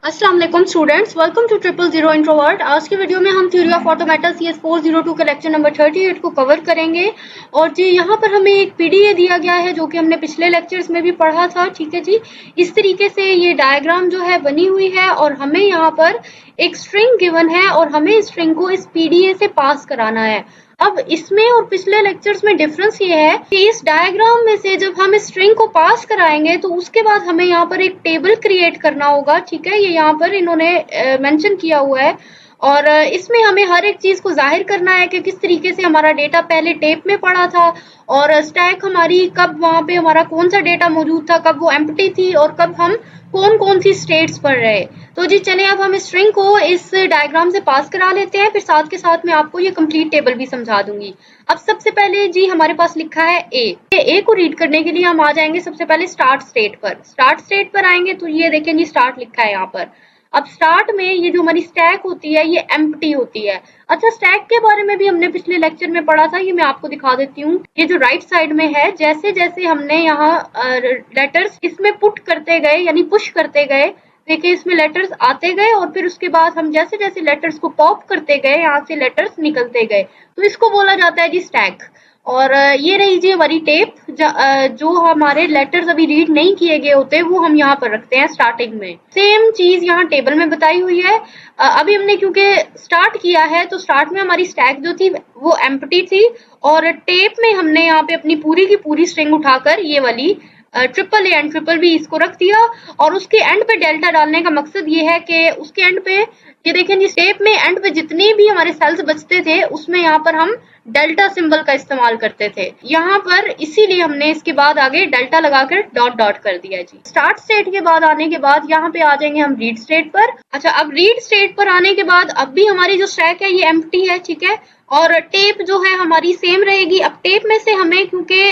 अस्सलाम वालेकुम students, welcome to 000 introvert. आज की वीडियो में हम थ्योरी ऑफ ऑटोमेटा CS 402 का लेक्चर नंबर 38 को कवर करेंगे। और जी यहाँ पर हमें एक पीडीए दिया गया है जो कि हमने पिछले लेक्चर्स में भी पढ़ा था। ठीक है जी, इस तरीके से ये डायग्राम जो है बनी हुई है और हमें यहाँ पर एक स्ट्रिंग गिवन है और हमें इस स्ट्रिंग को इस पीडीए से पास कराना है। अब इसमें और पिछले लेक्चर्स में डिफरेंस ये है कि इस डायग्राम में से जब हम स्ट्रिंग को पास कराएंगे तो उसके बाद हमें यहाँ पर एक टेबल क्रिएट करना होगा। ठीक है, ये यहाँ पर इन्होंने मेंशन किया हुआ है और इसमें हमें हर एक चीज को जाहिर करना है कि किस तरीके से हमारा डेटा पहले टेप में पड़ा था और स्टैक हमारी कब वहां पे हमारा कौन सा डेटा मौजूद था, कब वो एम्प्टी थी और कब हम कौन कौन सी स्टेट्स पर रहे। तो जी चलिए अब हम स्ट्रिंग को इस डायग्राम से पास करा लेते हैं, फिर साथ के साथ मैं आपको ये कंप्लीट टेबल भी समझा दूंगी। अब सबसे पहले जी हमारे पास लिखा है ए को रीड करने के लिए हम आ जाएंगे सबसे पहले स्टार्ट स्टेट पर। स्टार्ट स्टेट पर आएंगे तो ये देखें जी स्टार्ट लिखा है यहाँ पर। अब स्टार्ट में ये जो हमारी स्टैक होती है ये एम्प्टी होती है। अच्छा, स्टैक के बारे में भी हमने पिछले लेक्चर में पढ़ा था, ये मैं आपको दिखा देती हूँ। ये जो राइट साइड में है, जैसे जैसे हमने यहाँ लेटर्स इसमें पुट करते गए यानी पुश करते गए, देखिए इसमें लेटर्स आते गए और फिर उसके बाद हम जैसे जैसे लेटर्स को पॉप करते गए यहाँ से लेटर्स निकलते गए, तो इसको बोला जाता है जी स्टैक। और ये रही जी हमारी टेप, जो हमारे लेटर्स अभी रीड नहीं किए गए होते वो हम यहाँ पर रखते हैं स्टार्टिंग में। सेम चीज यहाँ टेबल में बताई हुई है। अभी हमने क्योंकि स्टार्ट किया है तो स्टार्ट में हमारी स्टैक जो थी वो एम्प्टी थी और टेप में हमने यहाँ पे अपनी पूरी की पूरी स्ट्रिंग उठाकर ये वाली triple A and triple B इसको रख दिया और उसके एंड पे डेल्टा डालने का मकसद ये है कि उसके एंड पे ये देखें जी स्टेप में एंड पे जितने भी हमारे सेल्स बचते थे उसमें यहाँ पर हम डेल्टा सिंबल का इस्तेमाल करते थे यहाँ पर, इसीलिए हमने इसके बाद आगे डेल्टा लगाकर डॉट डॉट कर दिया जी। स्टार्ट स्टेट के बाद आने के बाद यहाँ पे आ जाएंगे हम रीड स्टेट पर। अच्छा, अब रीड स्टेट पर आने के बाद अब भी हमारी जो स्टैक है ये एम्प्टी है। ठीक है, और टेप जो है हमारी सेम रहेगी। अब टेप में से हमें क्योंकि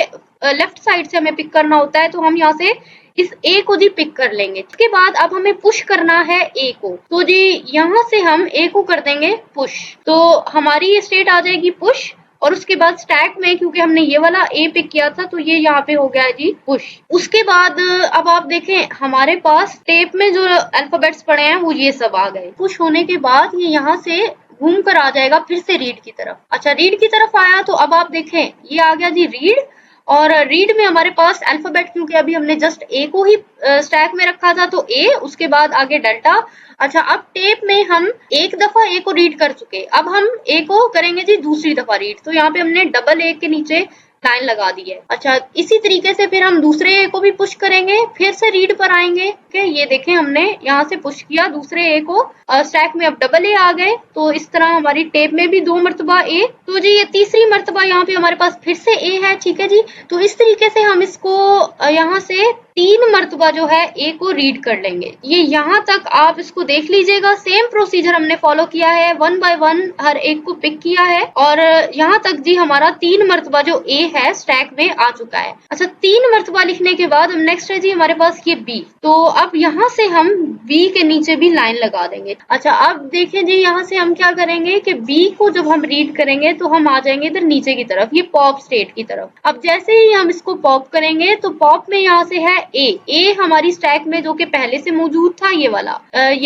लेफ्ट साइड से हमें पिक करना होता है तो हम यहाँ से इस ए को जी पिक कर लेंगे। इसके बाद अब हमें पुश करना है ए को, तो जी यहाँ से हम ए को कर देंगे पुश, तो हमारी ये स्टेट आ जाएगी पुश। और उसके बाद स्टैक में क्योंकि हमने ये वाला ए पिक किया था तो ये यहाँ पे हो गया है जी पुश। उसके बाद अब आप देखें हमारे पास टेप में जो अल्फाबेट्स पड़े हैं वो ये सब आ गए। पुश होने के बाद ये यहाँ से घूम कर आ जाएगा फिर से रीड की तरफ। अच्छा, रीड की तरफ आया तो अब आप देखें ये आ गया जी रीड, और रीड में हमारे पास अल्फाबेट क्योंकि अभी हमने जस्ट ए को ही स्टैक में रखा था तो ए, उसके बाद आगे डेल्टा। अच्छा, अब टेप में हम एक दफा ए को रीड कर चुके, अब हम ए को करेंगे जी दूसरी दफा रीड, तो यहाँ पे हमने डबल ए के नीचे लाइन लगा दी है। अच्छा, इसी तरीके से फिर हम दूसरे ए को भी पुश करेंगे, फिर से रीड पर आएंगे कि ये देखें हमने यहाँ से पुश किया दूसरे ए को, स्टैक में अब डबल ए आ गए, तो इस तरह हमारी टेप में भी 2 मरतबा ए, तो जी ये तीसरी मरतबा यहाँ पे हमारे पास फिर से ए है। ठीक है जी, तो इस तरीके से हम इसको यहाँ से 3 मरतबा जो है ए को रीड कर लेंगे। ये यहाँ तक आप इसको देख लीजिएगा, सेम प्रोसीजर हमने फॉलो किया है, 1 बाय 1 हर एक को पिक किया है और यहाँ तक जी हमारा 3 मरतबा जो ए है स्टैक में आ चुका है। अच्छा, 3 मरतबा लिखने के बाद हम नेक्स्ट है जी हमारे पास ये बी, तो अब यहाँ से हम बी के नीचे भी लाइन लगा देंगे। अच्छा, अब देखें जी यहाँ से हम क्या करेंगे कि बी को जब हम रीड करेंगे तो हम आ जाएंगे इधर नीचे की तरफ, ये पॉप स्टेट की तरफ। अब जैसे ही हम इसको पॉप करेंगे तो पॉप में यहाँ से है ए हमारी स्टैक में जो कि पहले से मौजूद था, ये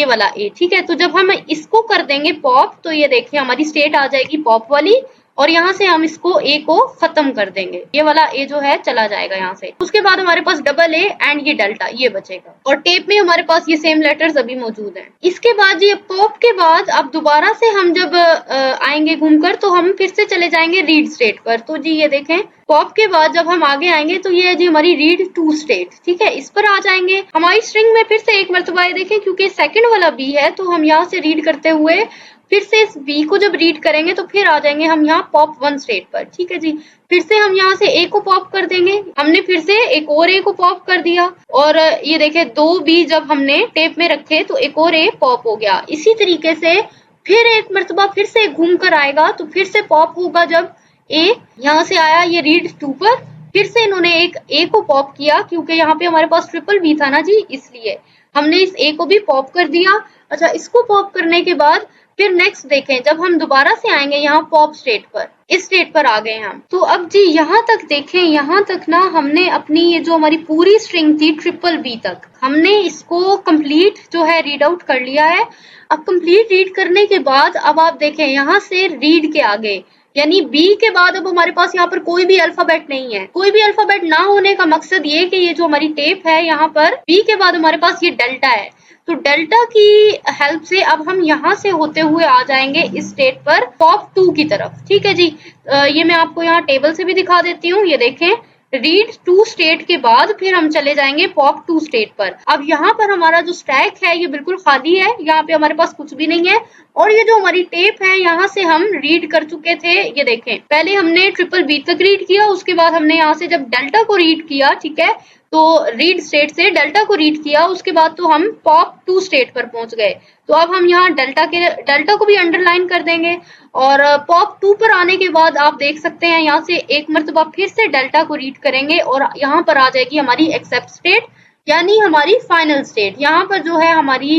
वाला ए। ठीक है, तो जब हम इसको कर देंगे पॉप तो ये देखिए हमारी स्टेट आ जाएगी पॉप वाली और यहाँ से हम इसको ए को खत्म कर देंगे, ये वाला ए जो है चला जाएगा यहाँ से। उसके बाद हमारे पास डबल ए एंड ये डेल्टा ये बचेगा और टेप में हमारे पास ये सेम लेटर्स अभी मौजूद हैं। इसके बाद ये पॉप के बाद अब दोबारा से हम जब आएंगे घूमकर तो हम फिर से चले जाएंगे रीड स्टेट पर। तो जी ये देखें पॉप के बाद जब हम आगे आएंगे तो ये है जी हमारी रीड टू स्टेट। ठीक है, इस पर आ जाएंगे। हमारी स्ट्रिंग में फिर से एक मरतबा ये देखें क्योंकि सेकंड वाला बी है तो हम यहाँ से रीड करते हुए फिर से इस बी को जब रीड करेंगे तो फिर आ जाएंगे हम यहाँ पॉप 1 स्टेट पर। ठीक है जी, फिर से हम यहाँ से ए को पॉप कर देंगे, हमने फिर से एक और ए को पॉप कर दिया और ये देखें 2 बी जब हमने टेप में रखे तो एक और ए पॉप हो गया। इसी तरीके से फिर एक मरतबा फिर से घूम कर आएगा तो फिर से पॉप होगा जब ए यहाँ से आया ये रीड 2 पर, फिर से इन्होंने एक ए को पॉप किया क्योंकि यहाँ पे हमारे पास ट्रिपल बी था ना जी, इसलिए हमने इस ए को भी पॉप कर दिया। अच्छा, इसको पॉप करने के बाद फिर नेक्स्ट देखें, जब हम दोबारा से आएंगे यहाँ पॉप स्टेट पर, इस स्टेट पर आ गए हम। तो अब जी यहाँ तक देखें, यहाँ तक ना हमने अपनी ये जो हमारी पूरी स्ट्रिंग थी ट्रिपल बी तक, हमने इसको कंप्लीट जो है रीड आउट कर लिया है। अब कंप्लीट रीड करने के बाद अब आप देखें यहाँ से रीड के आगे यानी बी के बाद अब हमारे पास यहाँ पर कोई भी अल्फाबेट नहीं है। कोई भी अल्फाबेट ना होने का मकसद ये कि ये जो हमारी टेप है यहाँ पर बी के बाद हमारे पास ये डेल्टा है, तो डेल्टा की हेल्प से अब हम यहाँ से होते हुए आ जाएंगे इस स्टेट पर पॉप 2 की तरफ। ठीक है जी, ये मैं आपको यहाँ टेबल से भी दिखा देती हूँ। ये देखें, रीड 2 स्टेट के बाद फिर हम चले जाएंगे पॉप 2 स्टेट पर। अब यहाँ पर हमारा जो स्टैक है ये बिल्कुल खाली है, यहाँ पे हमारे पास कुछ भी नहीं है। और ये जो हमारी टेप है यहाँ से हम रीड कर चुके थे। ये देखें, पहले हमने ट्रिपल बी तक रीड किया, उसके बाद हमने यहाँ से जब डेल्टा को रीड किया, ठीक है, तो रीड स्टेट से डेल्टा को रीड किया, उसके बाद तो हम पॉप 2 स्टेट पर पहुंच गए। तो अब हम यहाँ डेल्टा को भी अंडरलाइन कर देंगे और पॉप 2 पर आने के बाद आप देख सकते हैं यहाँ से एक मर्तबा फिर से डेल्टा को रीड करेंगे और यहाँ पर आ जाएगी हमारी एक्सेप्ट स्टेट यानी हमारी फाइनल स्टेट। यहाँ पर जो है हमारी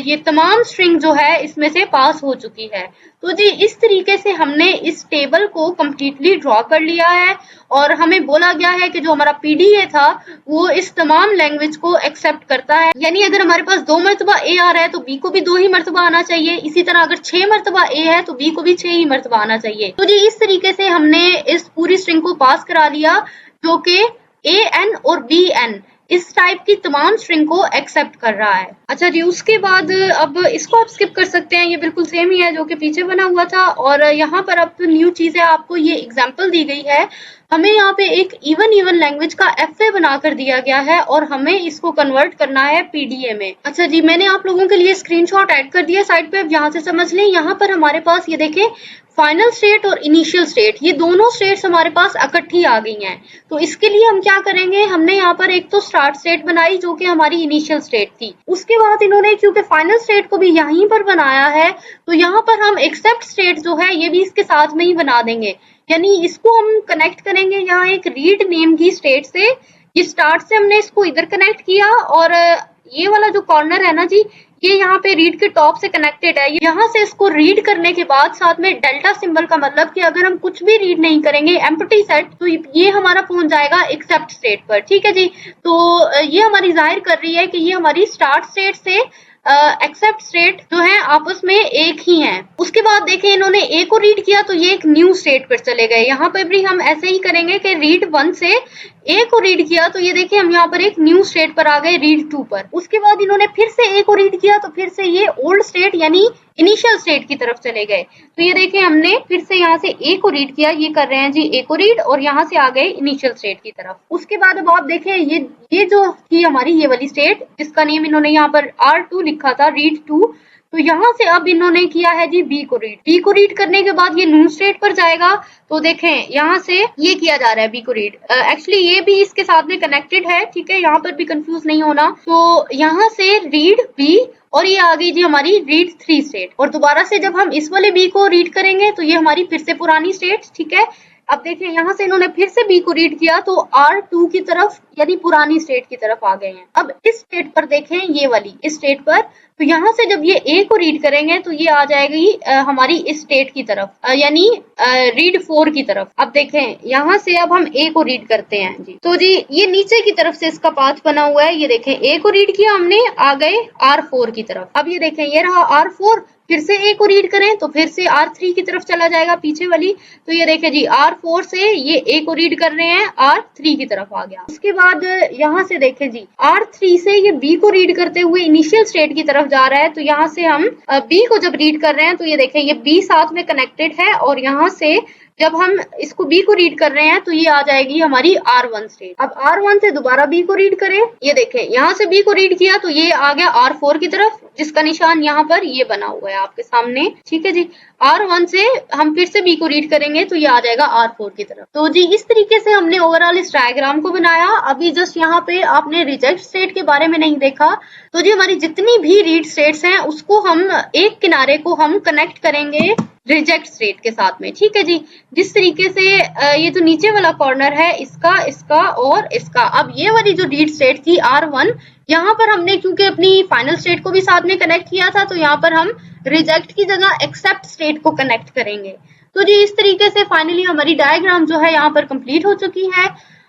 ये तमाम स्ट्रिंग जो है इसमें से पास हो चुकी है। तो जी इस तरीके से हमने इस टेबल को कम्प्लीटली ड्रॉ कर लिया है और हमें बोला गया है कि जो हमारा पीडीए था वो इस तमाम लैंग्वेज को एक्सेप्ट करता है। यानी अगर हमारे पास 2 मरतबा ए आ रहा है तो बी को भी 2 ही मरतबा आना चाहिए। इसी तरह अगर 6 मरतबा ए है तो बी को भी 6 ही मरतबा आना चाहिए। तो जी इस तरीके से हमने इस पूरी स्ट्रिंग को पास करा लिया जो कि ए एन और बी एन इस टाइप की तमाम स्ट्रिंग को एक्सेप्ट कर रहा है। अच्छा जी, उसके बाद अब इसको आप स्किप कर सकते हैं, ये बिल्कुल सेम ही है जो कि पीछे बना हुआ था। और यहाँ पर अब तो न्यू चीज है, आपको ये एग्जांपल दी गई है। हमें यहाँ पे एक इवन लैंग्वेज का एफए बनाकर दिया गया है और हमें इसको कन्वर्ट करना है पीडीए में। अच्छा जी, मैंने आप लोगों के लिए स्क्रीनशॉट ऐड कर दिया साइड पे, अब यहाँ से समझ लें। यहाँ पर हमारे पास ये देखें फाइनल स्टेट और इनिशियल स्टेट, ये दोनों स्टेट्स हमारे पास इकट्ठी आ गई हैं। तो इसके लिए हम क्या करेंगे, हमने यहाँ पर एक तो स्टार्ट स्टेट बनाई जो कि हमारी इनिशियल स्टेट थी। उसके बाद इन्होंने क्योंकि फाइनल स्टेट को भी यहीं पर बनाया है तो यहाँ पर हम एक्सेप्ट स्टेट जो है ये भी इसके साथ में ही बना देंगे। यानी इसको हम कनेक्ट करेंगे यहाँ एक रीड नेम की स्टेट से। ये स्टार्ट से हमने इसको इधर कनेक्ट किया और ये वाला जो कॉर्नर है ना जी, ये यहाँ पे रीड के टॉप से कनेक्टेड है। यहाँ से इसको रीड करने के बाद साथ में डेल्टा सिंबल का मतलब कि अगर हम कुछ भी रीड नहीं करेंगे एम्प्टी सेट तो ये हमारा पहुंच जाएगा एक्सेप्ट स्टेट पर। ठीक है जी, तो ये हमारी जाहिर कर रही है कि ये हमारी स्टार्ट स्टेट से एक्सेप्ट स्टेट जो है आपस में एक ही हैं। उसके बाद देखें इन्होंने ए को रीड किया तो ये एक न्यू स्टेट पर चले गए। यहाँ पर भी हम ऐसे ही करेंगे कि रीड 1 से ए को रीड किया तो ये देखिए हम यहाँ पर एक न्यू स्टेट पर आ गए रीड 2 पर। उसके बाद इन्होंने फिर से ए को रीड किया तो फिर से ये ओल्ड स्टेट यानी इनिशियल स्टेट की तरफ चले गए। तो ये देखिए हमने फिर से यहाँ से ए को रीड किया, ये कर रहे हैं जी ए को रीड और यहाँ से आ गए इनिशियल स्टेट की तरफ। उसके बाद अब आप देखें ये जो थी हमारी ये वाली स्टेट जिसका नेम इन्होंने यहाँ पर R2 लिखा था रीड 2, तो यहाँ से अब इन्होंने किया है जी बी को रीड। बी को रीड करने के बाद ये न्यू स्टेट पर जाएगा तो देखें यहाँ से ये किया जा रहा है बी को रीड। एक्चुअली ये भी इसके साथ में कनेक्टेड है, ठीक है, यहाँ पर भी कंफ्यूज नहीं होना। तो यहाँ से रीड बी और ये आ गई जी हमारी रीड 3 स्टेट और दोबारा से जब हम इस वाले बी को रीड करेंगे तो ये हमारी फिर से पुरानी स्टेट। ठीक है, अब देखें यहाँ से इन्होंने फिर से बी को रीड किया तो R2 की तरफ यानी पुरानी स्टेट की तरफ आ गए हैं। अब इस स्टेट पर देखें ये वाली इस स्टेट पर, तो यहाँ से जब ये ए को रीड करेंगे तो ये आ जाएगी हमारी इस स्टेट की तरफ यानी रीड 4 की तरफ। अब देखें यहाँ से अब हम ए को रीड करते हैं जी, तो जी ये नीचे की तरफ से इसका पाथ बना हुआ है। ये देखें ए को रीड किया हमने, आ गए R4 की तरफ। अब ये देखें ये रहा R4, फिर से ए को रीड करें तो फिर से R3 की तरफ चला जाएगा पीछे वाली। तो ये देखें जी R4 से ये ए को रीड कर रहे हैं, R3 की तरफ आ गया। उसके बाद यहाँ से देखें जी R3 से ये बी को रीड करते हुए इनिशियल स्टेट की तरफ जा रहा है। तो यहाँ से हम बी को जब रीड कर रहे हैं तो ये देखें ये बी साथ में कनेक्टेड है और यहाँ से जब हम इसको बी को रीड कर रहे हैं तो ये आ जाएगी हमारी R1 स्टेट। अब R1 से दोबारा बी को रीड करें, ये देखें यहाँ से बी को रीड किया तो ये आ गया R4 की तरफ जिसका निशान यहाँ पर ये बना हुआ है आपके सामने। ठीक है जी, R1 से हम फिर से बी को रीड करेंगे तो ये आ जाएगा R4 की तरफ। तो जी इस तरीके से हमने ओवरऑल इस डायग्राम को बनाया। अभी जस्ट यहाँ पे आपने रिजेक्ट स्टेट के बारे में नहीं देखा, तो जी हमारी जितनी भी रीड स्टेट्स हैं उसको हम एक किनारे को हम कनेक्ट करेंगे रिजेक्ट स्टेट के साथ में। ठीक है जी, जिस तरीके से ये जो नीचे वाला कॉर्नर है इसका और इसका। अब ये वाली जो रीड स्टेट थी R1, यहाँ पर हमने क्योंकि अपनी फाइनल स्टेट को भी साथ में कनेक्ट किया था, तो यहाँ पर हम रिजेक्ट की जगह एक्सेप्ट स्टेट को कनेक्ट करेंगे। तो जी इस तरीके से फाइनली हमारी डायग्राम जो है यहाँ पर कंप्लीट हो चुकी है।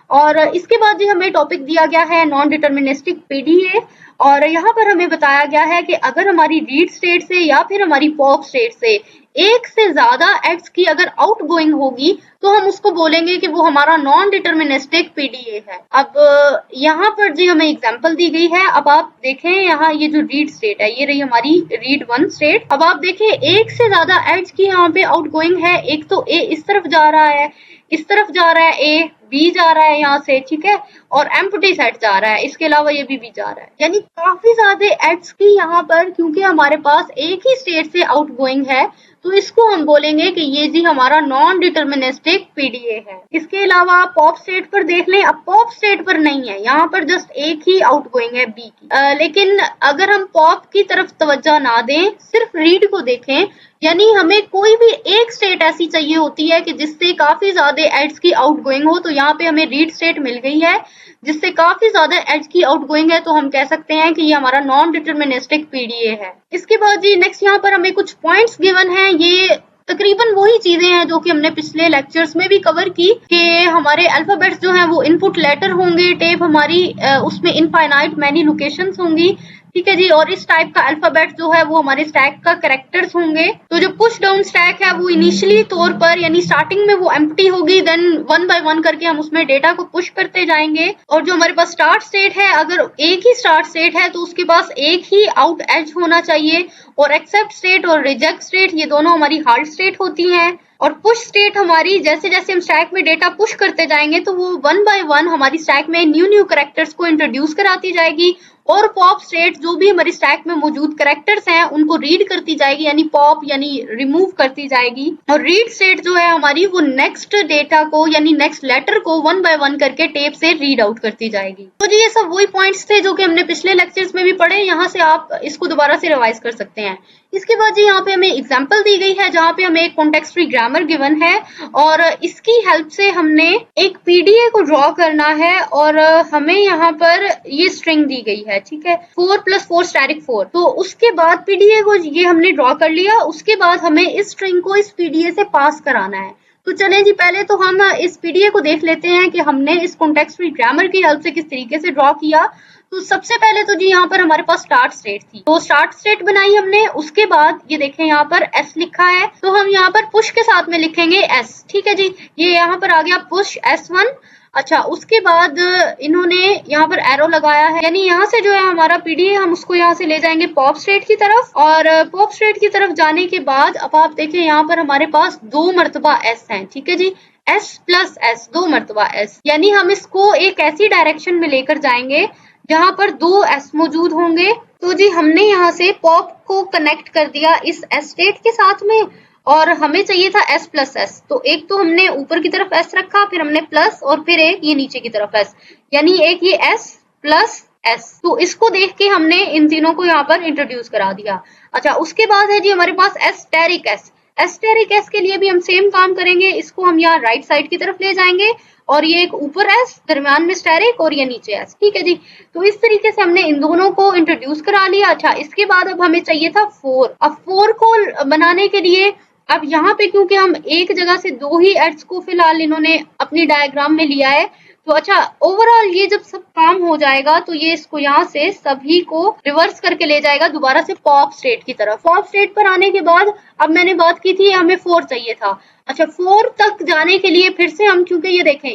और इसके बाद जी हमें टॉपिक दिया गया है नॉन डिटर्मिनिस्टिक पीडीए, और यहाँ पर हमें बताया गया है कि अगर हमारी रीड स्टेट से या फिर हमारी पॉप स्टेट से एक से ज्यादा एड्स की अगर आउटगोइंग होगी तो हम उसको बोलेंगे कि वो हमारा नॉन डिटर्मिनिस्टिक पीडीए है। अब यहाँ पर जी हमें एग्जांपल दी गई है। अब आप देखें यहाँ ये जो रीड स्टेट है, ये रही हमारी रीड 1 स्टेट। अब आप देखें एक से ज्यादा एड्स की यहाँ पे आउटगोइंग है। एक तो ए इस तरफ जा रहा है, इस तरफ जा रहा है, ए बी जा रहा है यहाँ से, ठीक है, और एम्प्टी सेट जा रहा है, इसके अलावा ये भी जा रहा है। यानी काफी ज्यादा एड्स की यहाँ पर, क्योंकि हमारे पास एक ही स्टेट से आउटगोइंग है, तो इसको हम बोलेंगे कि ये जी हमारा नॉन डिटर्मिनिस्टिक पीडीए है। इसके अलावा आप पॉप स्टेट पर देख लें। अब पॉप स्टेट पर नहीं है, यहाँ पर जस्ट एक ही आउटगोइंग है बी की। लेकिन अगर हम पॉप की तरफ तवज्जो ना दें, सिर्फ रीड को देखें, यानी हमें कोई भी एक स्टेट ऐसी चाहिए होती है कि जिससे काफी ज्यादा एड्स की आउटगोइंग हो। तो यहाँ पे हमें रीड स्टेट मिल गई है जिससे काफी ज्यादा एड्स की आउटगोइंग है, तो हम कह सकते हैं कि ये हमारा नॉन डिटर्मिनिस्टिक पीडीए है। इसके बाद जी नेक्स्ट यहाँ पर हमें कुछ पॉइंट्स गिवन हैं। ये तकरीबन वही चीजें हैं जो कि हमने पिछले लेक्चर्स में भी कवर की, कि हमारे अल्फाबेट्स जो हैं वो इनपुट लेटर होंगे, टेप हमारी उसमें इनफाइनाइट मैनी लोकेशंस होंगी, ठीक है जी, और इस टाइप का अल्फाबेट जो है वो हमारे स्टैक का कैरेक्टर्स होंगे। तो जो पुश डाउन स्टैक है वो इनिशियली तौर पर यानी स्टार्टिंग में वो एम्प्टी होगी, देन वन बाय वन करके हम उसमें डेटा को पुश करते जाएंगे। और जो हमारे पास स्टार्ट स्टेट है, अगर एक ही स्टार्ट स्टेट है तो उसके पास एक ही आउट एज होना चाहिए, और एक्सेप्ट स्टेट और रिजेक्ट स्टेट ये दोनों हमारी हार्ड स्टेट होती हैं। और पुश स्टेट हमारी जैसे जैसे हम स्टैक में डेटा पुश करते जाएंगे तो वो वन बाय वन हमारी स्टैक में न्यू कैरेक्टर्स को इंट्रोड्यूस कराती जाएगी, और पॉप स्टेट जो भी हमारी स्टैक में मौजूद कैरेक्टर्स हैं उनको रीड करती जाएगी, यानी पॉप यानी रिमूव करती जाएगी। और रीड स्टेट जो है हमारी वो नेक्स्ट डेटा को यानी नेक्स्ट लेटर को वन बाय वन करके टेप से रीड आउट करती जाएगी। तो जी ये सब वही पॉइंट्स थे जो कि हमने पिछले लेक्चर्स में भी पढ़े, यहाँ से आप इसको दोबारा से रिवाइज कर सकते हैं। इसके बाद जी यहाँ पे हमें एग्जाम्पल दी गई है जहाँ पे हमें एक कॉन्टेक्स्टरी ग्रामर गिवन है, और इसकी हेल्प से हमने एक पीडीए को ड्रॉ करना है, और हमें यहाँ पर ये स्ट्रिंग दी गई है, ठीक है, 4 + 4 स्टैटिक 4। तो उसके बाद पीडीए को ये हमने ड्रॉ कर लिया, उसके बाद हमें इस स्ट्रिंग को इस पीडीए से पास कराना है। तो चलें जी पहले तो हम इस पीडीए को देख लेते हैं कि हमने इस कॉन्टेक्स्टरी ग्रामर की हेल्प से किस तरीके से ड्रॉ किया। तो सबसे पहले तो जी यहाँ पर हमारे पास स्टार्ट स्टेट थी, तो स्टार्ट स्टेट बनाई हमने। उसके बाद ये देखें यहाँ पर एस लिखा है, तो हम यहाँ पर पुश के साथ में लिखेंगे एस, ठीक है जी, ये यहाँ पर आ गया पुश S1। अच्छा, उसके बाद इन्होंने यहाँ पर एरो लगाया है, यानी यहाँ से जो है हमारा पीडीए हम उसको यहाँ से ले जाएंगे पॉप स्टेट की तरफ, और पॉप स्टेट की तरफ जाने के बाद अब आप देखें यहाँ पर हमारे पास 2 मरतबा एस है, ठीक है जी, S + S 2 मरतबा S, यानी हम इसको एक ऐसी डायरेक्शन में लेकर जाएंगे जहां पर 2 S मौजूद होंगे। तो जी हमने यहाँ से पॉप को कनेक्ट कर दिया इस S स्टेट के साथ में, और हमें चाहिए था S + S, तो एक तो हमने ऊपर की तरफ S रखा, फिर हमने प्लस, और फिर एक ये नीचे की तरफ S, यानी एक ये S + S। तो इसको देख के हमने इन तीनों को यहाँ पर इंट्रोड्यूस करा दिया। अच्छा, उसके बाद है जी हमारे पास एस्टेरिक S। एस्टेरिक S के लिए भी हम सेम काम करेंगे, इसको हम यहाँ राइट साइड की तरफ ले जाएंगे, और ये एक ऊपर S, दरम्यान में स्टेरिक, और ये नीचे S, ठीक है जी। तो इस तरीके से हमने इन दोनों को इंट्रोड्यूस करा लिया। अच्छा, इसके बाद अब हमें चाहिए था 4। अब 4 को बनाने के लिए अब यहाँ पे क्योंकि हम एक जगह से 2 ही एड्स को फिलहाल इन्होंने अपनी डायग्राम में लिया है, तो अच्छा ओवरऑल ये जब सब काम हो जाएगा तो ये इसको यहाँ से सभी को रिवर्स करके ले जाएगा दोबारा से पॉप स्टेट की तरफ। पॉप स्टेट पर आने के बाद अब मैंने बात की थी हमें 4 चाहिए था। अच्छा, 4 तक जाने के लिए फिर से हम, क्योंकि ये देखें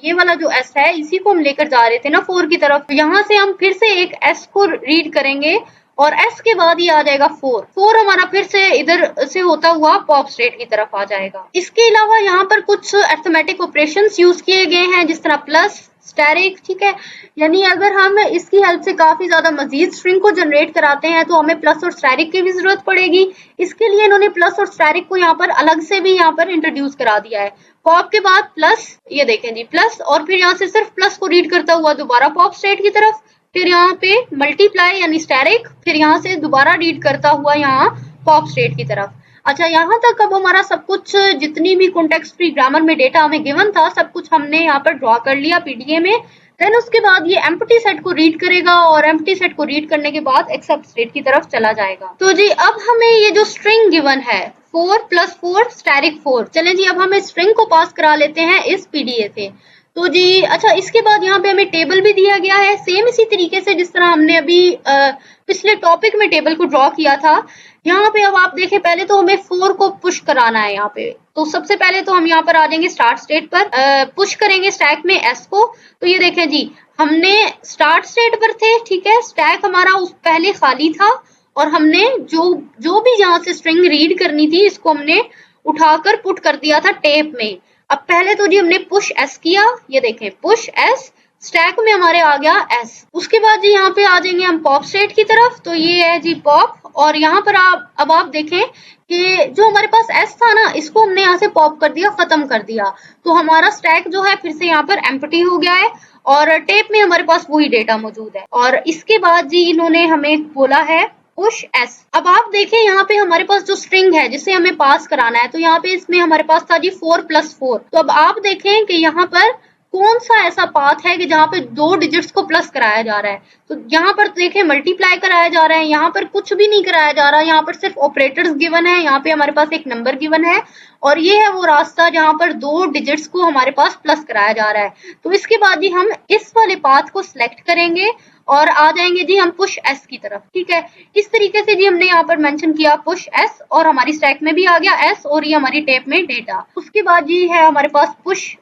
ये वाला जो S है इसी को हम लेकर जा रहे थे ना 4 की तरफ, यहाँ से हम फिर से एक S को रीड करेंगे, और S के बाद ये आ जाएगा 4 हमारा फिर से इधर से होता हुआ पॉप स्टेट की तरफ आ जाएगा। इसके अलावा यहाँ पर कुछ अरिथमेटिक ऑपरेशंस यूज किए गए हैं, जिस तरह प्लस, स्टेरिक, ठीक है, यानी अगर हम इसकी हेल्प से काफी ज्यादा मजीद स्ट्रिंग को जनरेट कराते हैं तो हमें प्लस और स्टेरिक की भी जरूरत पड़ेगी। इसके लिए इन्होंने प्लस और स्टेरिक को यहाँ पर अलग से भी यहाँ पर इंट्रोड्यूस करा दिया है। पॉप के बाद प्लस, ये देखें जी प्लस, और फिर यहाँ से सिर्फ प्लस को रीड करता हुआ दोबारा पॉप स्टेट की तरफ, फिर यहाँ पे मल्टीप्लाई यानी स्टेरिक, फिर यहाँ से दोबारा रीड करता हुआ यहाँ पॉप स्टेट की तरफ। अच्छा, यहाँ तक अब हमारा सब कुछ, जितनी भी कॉन्टेक्स्ट फ्री ग्रामर में डेटा हमें गिवन था, सब कुछ हमने यहाँ पर ड्रॉ कर लिया पीडीए में। देन उसके बाद ये एम्प्टी सेट को रीड करेगा और एम्प्टी सेट को रीड करने के बाद एक्सेप्ट स्टेट की तरफ चला जाएगा। तो जी अब हमें ये जो स्ट्रिंग गिवन है 4 + 4 स्टैटिक 4, चलें जी अब हम इस स्ट्रिंग को पास करा लेते हैं इस पीडीए से। तो जी अच्छा इसके बाद यहाँ पे हमें टेबल भी दिया गया है सेम इसी तरीके से जिस तरह हमने अभी पिछले टॉपिक में टेबल को ड्रॉ किया था। यहाँ पे अब आप देखें पहले तो हमें 4 को पुश कराना है यहाँ पे। तो सबसे पहले तो हम यहाँ पर आ जाएंगे स्टार्ट स्टेट पर, पुश करेंगे स्टैक में एस को। तो ये देखें जी हमने स्टार्ट स्टेट पर थे, ठीक है, स्टैक हमारा उस पहले खाली था और हमने जो भी यहाँ से स्ट्रिंग रीड करनी थी इसको हमने उठाकर पुट कर दिया था टेप में। अब पहले तो जी हमने पुश एस किया, ये देखें पुश एस, स्टैक में हमारे आ गया एस। उसके बाद जी यहाँ पे आ जाएंगे हम पॉप स्टेट की तरफ। तो ये है जी पॉप, और यहाँ पर आप देखें कि जो हमारे पास एस था ना इसको हमने यहाँ से पॉप कर दिया, खत्म कर दिया। तो हमारा स्टैक जो है फिर से यहाँ पर एम्प्टी हो गया है और टेप में हमारे पास वही डेटा मौजूद है। और इसके बाद जी इन्होंने हमें बोला है पुश एस। अब आप देखें यहाँ पे हमारे पास जो स्ट्रिंग है जिसे हमें पास कराना है, तो यहाँ पे इसमें हमारे पास था जी 4 + 4। तो अब आप देखें कि यहाँ पर कौन सा ऐसा पाथ है कि जहाँ पे 2 डिजिट्स को प्लस कराया जा रहा है। तो यहाँ पर देखें मल्टीप्लाई कराया जा रहा है, यहाँ पर कुछ भी नहीं कराया जा रहा, यहाँ पर सिर्फ ऑपरेटर्स गिवन है, यहाँ पे हमारे पास एक नंबर गिवन है और ये है वो रास्ता जहाँ पर 2 डिजिट्स को हमारे पास प्लस कराया जा रहा है। तो इसके बाद जी हम इस वाले पाथ को सिलेक्ट करेंगे और आ जाएंगे जी हम पुश एस की तरफ, ठीक है। इस तरीके से जी हमने यहाँ पर मेंशन किया पुश एस और हमारी स्टैक में भी आ गया एस और ये हमारी टेप में डेटा। उसके बाद जी है हमारे पास पुश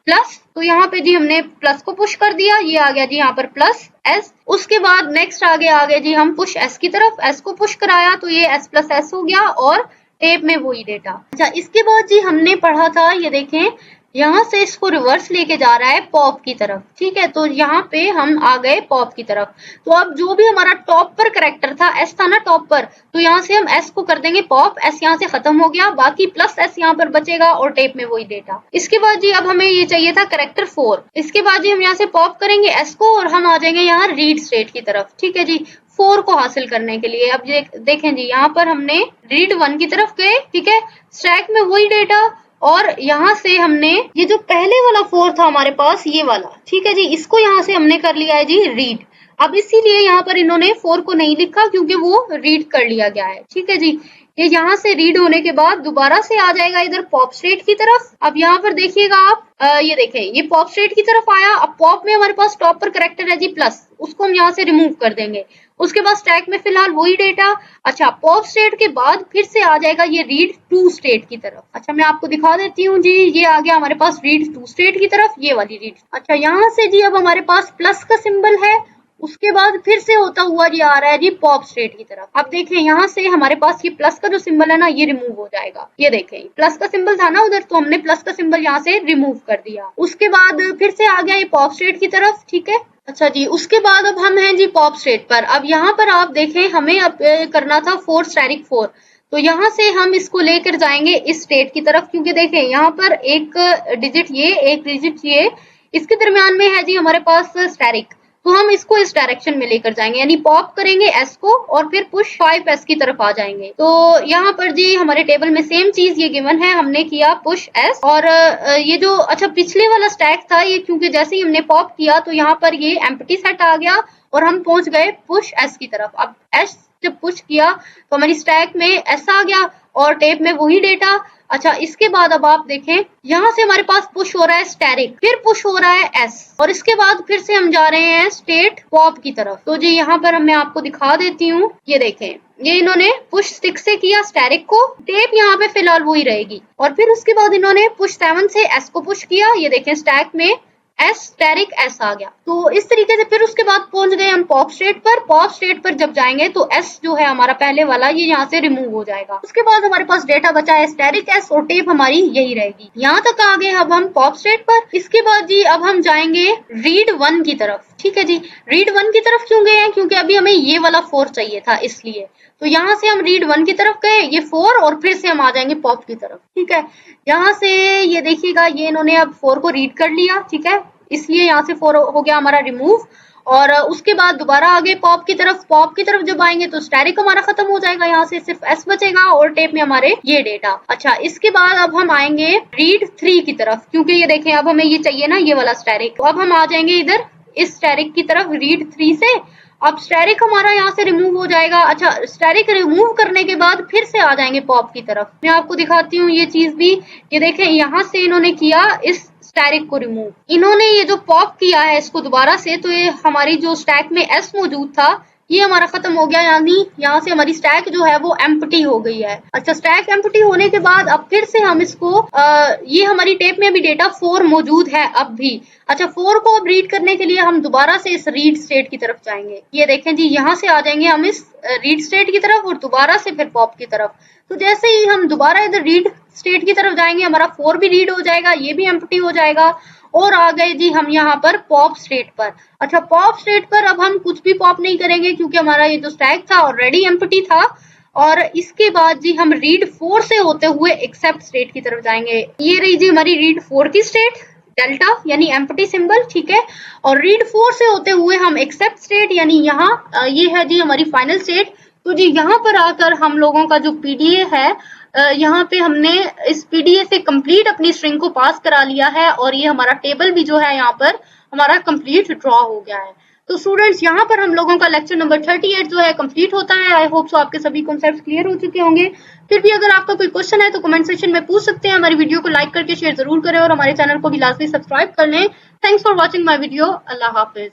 प्लस, तो यहाँ पे जी हमने प्लस को पुश कर दिया, ये आ गया जी यहाँ पर प्लस एस। उसके बाद नेक्स्ट आ गए जी हम पुश एस की तरफ, एस को पुश कराया तो ये एस + एस हो गया और टेप में वही डेटा। अच्छा इसके बाद जी हमने पढ़ा था, ये देखें यहाँ से इसको रिवर्स लेके जा रहा है पॉप की तरफ, ठीक है। तो यहाँ पे हम आ गए पॉप की तरफ। तो अब जो भी हमारा टॉप पर कैरेक्टर था, एस था ना टॉप पर, तो यहाँ से हम एस को कर देंगे पॉप, एस यहाँ से खत्म हो गया, बाकी प्लस एस यहाँ पर बचेगा और टेप में वही डेटा। इसके बाद जी अब हमें ये चाहिए था कैरेक्टर 4। इसके बाद जी हम यहाँ से पॉप करेंगे एस को और हम आ जाएंगे यहाँ रीड स्टेट की तरफ, ठीक है जी, 4 को हासिल करने के लिए। अब देखें जी यहाँ पर हमने रीड 1 की तरफ गए, ठीक है, स्टैक में वही डेटा और यहाँ से हमने ये जो पहले वाला 4 था हमारे पास ये वाला, ठीक है जी, इसको यहाँ से हमने कर लिया है जी रीड। अब इसीलिए यहाँ पर इन्होंने 4 को नहीं लिखा क्योंकि वो रीड कर लिया गया है, ठीक है जी। ये यहाँ से रीड होने के बाद दोबारा से आ जाएगा इधर पॉप स्टेट की तरफ। अब यहाँ पर देखिएगा आप, ये देखें ये पॉप स्टेट की तरफ आया। अब पॉप में हमारे पास टॉप पर कैरेक्टर है जी प्लस, उसको हम यहाँ से रिमूव कर देंगे। उसके बाद स्टैक में फिलहाल वही डेटा। अच्छा पॉप स्टेट के बाद फिर से आ जाएगा ये रीड 2 स्टेट की तरफ। अच्छा मैं आपको दिखा देती हूँ जी, ये आ गया हमारे पास रीड 2 स्टेट की तरफ, ये वाली रीड। अच्छा यहाँ से जी अब हमारे पास प्लस का सिंबल है, उसके बाद फिर से होता हुआ ये आ रहा है जी पॉप स्टेट की तरफ। अब देखें यहाँ से हमारे पास ये प्लस का जो सिंबल है ना ये रिमूव हो जाएगा। ये देखें प्लस का सिंबल था ना उधर, तो हमने प्लस का सिंबल यहाँ से रिमूव कर दिया। उसके बाद फिर से आ गया ये पॉप स्टेट की तरफ, ठीक है। अच्छा जी उसके बाद अब हम हैं जी पॉप स्टेट पर। अब यहाँ पर आप देखें हमें अब करना था 4 स्टैटिक 4, तो यहाँ से हम इसको लेकर जाएंगे इस स्टेट की तरफ, क्योंकि देखें यहाँ पर एक डिजिट ये, एक डिजिट ये, इसके दरमियान में है जी हमारे पास स्टैटिक, तो हम इसको इस डायरेक्शन में लेकर जाएंगे, यानी पॉप करेंगे एस को और फिर पुश 5 एस की तरफ आ जाएंगे। तो यहाँ पर जी हमारे टेबल में सेम चीज ये गिवन है, हमने किया पुश एस और ये जो अच्छा पिछले वाला स्टैक था ये, क्योंकि जैसे ही हमने पॉप किया तो यहाँ पर ये एम्प्टी सेट आ गया और हम पहुंच गए पुश एस की तरफ। अब एस जब पुश किया तो हमारी स्टैक में एस आ गया और टेप में वही डेटा। अच्छा इसके बाद अब आप देखें यहाँ से हमारे पास पुश हो रहा है स्टैटिक, फिर पुश हो रहा है एस और इसके बाद फिर से हम जा रहे हैं स्टेट पॉप की तरफ। तो जी यहाँ पर मैं आपको दिखा देती हूँ, ये देखें ये इन्होंने पुश 6 से किया स्टैटिक को, टेप यहाँ पे फिलहाल वही रहेगी और फिर उसके बाद इन्होंने पुश 7 से एस को पुश किया, ये देखें स्टैक में एस स्टैटिक एस आ गया। तो इस तरीके से फिर उसके बाद पहुंच गए हम पॉप स्टेट पर। पॉप स्टेट पर जब जाएंगे तो एस जो है हमारा पहले वाला ये यहाँ से रिमूव हो जाएगा। उसके बाद हमारे पास डेटा बचा है स्टैटिक एस और टेप हमारी यही रहेगी। यहाँ तक आ गए अब हम पॉप स्टेट पर। इसके बाद जी अब हम जाएंगे रीड 1 की तरफ, ठीक है जी। रीड 1 की तरफ क्यों गए हैं, क्योंकि अभी हमें ये वाला 4 चाहिए था इसलिए। तो यहाँ से हम रीड 1 की तरफ गए, ये 4 और फिर से हम आ जाएंगे पॉप की तरफ, ठीक है। यहाँ से ये देखिएगा ये इन्होंने अब 4 को रीड कर लिया, ठीक है, इसलिए यहाँ से 4 हो गया हमारा रिमूव और उसके बाद दोबारा आगे पॉप की तरफ जब आएंगे तो स्टैटिक हमारा खत्म हो जाएगा, यहाँ से सिर्फ एस बचेगा और टेप में हमारे ये डेटा। अच्छा, इसके बाद अब हम आएंगे रीड 3 की तरफ, क्योंकि ये देखें अब हमें ये चाहिए ना ये वाला स्टैटिक। तो अब हम आ जाएंगे इधर इस स्टैटिक की तरफ रीड 3 से। अब स्टैटिक हमारा यहाँ से रिमूव हो जाएगा। अच्छा, स्टैटिक रिमूव करने के बाद फिर से आ जाएंगे पॉप की तरफ। मैं आपको दिखाती हूँ ये चीज भी, ये देखें यहाँ से इन्होंने किया इस स्टैटिक को रिमूव। इन्होंने ये जो पॉप किया है इसको दोबारा से, तो ये हमारी जो स्टैक में एस मौजूद था ये हमारा खत्म हो गया, यानी यहाँ से हमारी स्टैक जो है वो एम्प्टी हो गई है। अच्छा, स्टैक एम्प्टी होने के बाद अब फिर से हम इसको ये हमारी टेप में अभी डेटा 4 मौजूद है अब भी। अच्छा, 4 को अब रीड करने के लिए हम दोबारा से इस रीड स्टेट की तरफ जाएंगे। ये देखें जी, यहाँ से आ जाएंगे हम इस रीड स्टेट की तरफ और दोबारा से फिर पॉप की तरफ। तो जैसे ही हम दोबारा इधर रीड स्टेट की तरफ जाएंगे हमारा 4 भी रीड हो जाएगा, ये भी एम्प्टी हो जाएगा और आ गए जी हम यहाँ पर पॉप स्टेट पर। अच्छा, पॉप स्टेट पर अब हम कुछ भी पॉप नहीं करेंगे क्योंकि हमारा ये जो स्टैक था ऑलरेडी एम्प्टी था। और इसके बाद जी हम रीड 4 से होते हुए एक्सेप्ट स्टेट की तरफ जाएंगे। ये रही जी हमारी रीड 4 की स्टेट, डेल्टा यानी एम्प्टी सिंबल, ठीक है। और रीड 4 से होते हुए हम एक्सेप्ट स्टेट यानी यहाँ ये है जी हमारी फाइनल स्टेट। तो जी यहाँ पर आकर हम लोगों का जो पीडीए है, यहाँ पे हमने इस पीडीए से कंप्लीट अपनी स्ट्रिंग को पास करा लिया है और ये हमारा टेबल भी जो है यहाँ पर हमारा कंप्लीट ड्रॉ हो गया है। तो स्टूडेंट्स, यहाँ पर हम लोगों का लेक्चर नंबर 38 जो है कंप्लीट होता है। आई होप सो आपके सभी कॉन्सेप्ट्स क्लियर हो चुके होंगे। फिर भी अगर आपका कोई क्वेश्चन है तो कमेंट सेक्शन में पूछ सकते हैं। हमारी वीडियो को लाइक करके शेयर जरूर करें और हमारे चैनल को भी लाजमी सब्सक्राइब कर लें। Thanks for watching my video. Allah Hafiz.